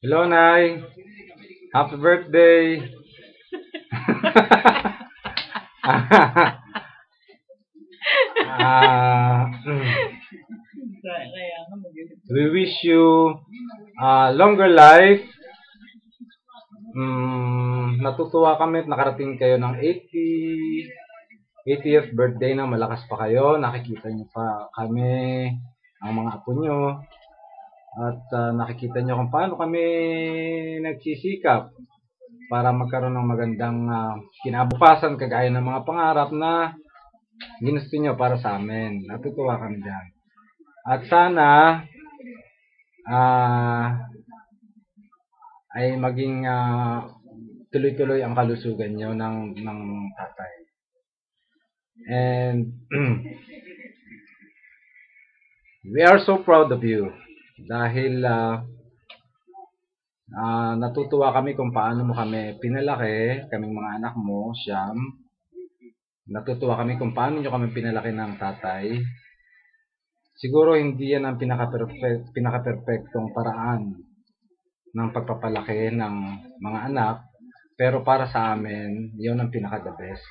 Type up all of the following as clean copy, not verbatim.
Hello, Nay. Happy birthday. Ah, we wish you longer life. Natutuwa kami at nakarating kayo ng 80th birthday na malakas pa kayo. Nakikita niyo pa kami, ang mga apo niyo. At nakikita niyo kung paano kami nagsisikap para magkaroon ng magandang kinabukasan kagaya ng mga pangarap na ginusto niyo para sa amin. Natutuwa kami dyan. At sana ay maging tuloy-tuloy ang kalusugan niyo ng tatay. And we are so proud of you dahil natutuwa kami kung paano mo kami pinalaki, kaming mga anak mo, Siyam. Natutuwa kami kung paano nyo kami pinalaki ng tatay. Siguro hindi yan ang pinaka-perfectong paraan ng pagpapalaki ng mga anak, pero para sa amin, yun ang pinaka-the best.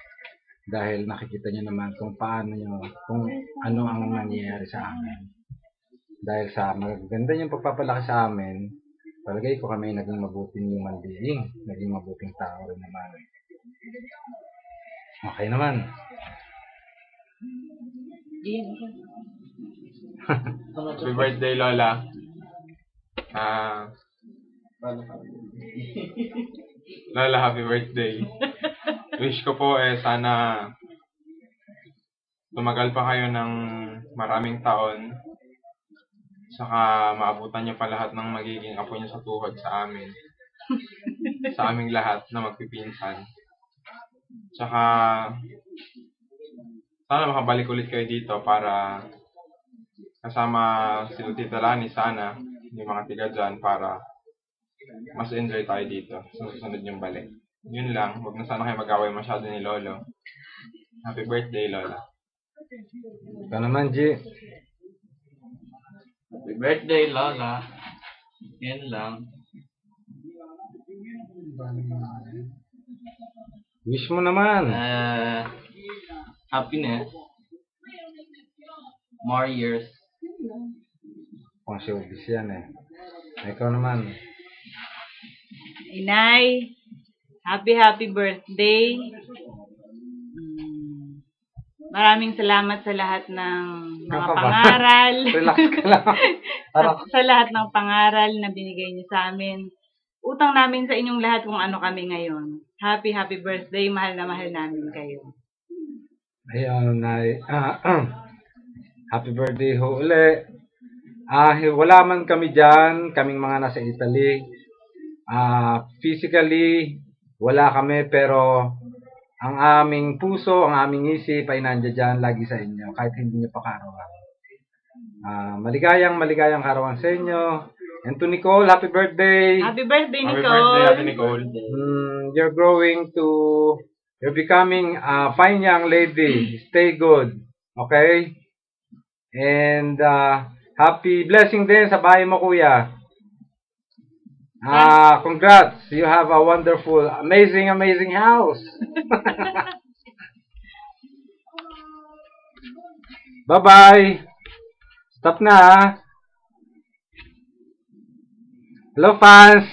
Dahil nakikita nyo naman kung kung ano ang nangyayari sa amin. Dahil sa magaganda yung pagpapalaki sa amin, palagay ko kami naging mabuting human being, naging mabuting tao rin naman. Okay naman. Happy birthday, Lola. Lola, happy birthday. Wish ko po sana tumagal pa kayo ng maraming taon. Saka maabutan niyo pa lahat ng magiging apo niyo sa tuhod sa amin. Sa aming lahat na magpipinsan. Saka sana makabalik ulit kayo dito para kasama si Tita Lani sana, yung mga tiga dyan, para mas enjoy tayo dito sa susunod yung balik. Yun lang, huwag na sana kayo mag-away masyado ni Lolo. Happy birthday, Lola. Ito naman, G. Happy birthday, Lola. Yan lang. Wish mo naman. Happiness. More years. Pang showbiz yan eh. Ikaw naman. Inay, happy birthday. Maraming salamat sa lahat ng mga pangaral. Relax ka lang. Sa lahat ng pangaral na binigay niyo sa amin. Utang namin sa inyong lahat kung ano kami ngayon. Happy birthday. Mahal na mahal namin kayo. Ayun, happy birthday ho uli. Wala man kami dyan, kaming mga nasa Italy. Physically, wala kami, pero ang aming puso, ang aming isip ay nandiyan dyan lagi sa inyo, kahit hindi nyo pa karawan. Maligayang karawan sa inyo. And to Nicole, happy birthday! Happy birthday, Happy Nicole! birthday, Ate Nicole. You're becoming a fine young lady. Stay good. Okay? And happy blessing din sa bahay mo, kuya. Congrats. You have a wonderful, amazing house. Bye-bye. Stop na. Hello, fans.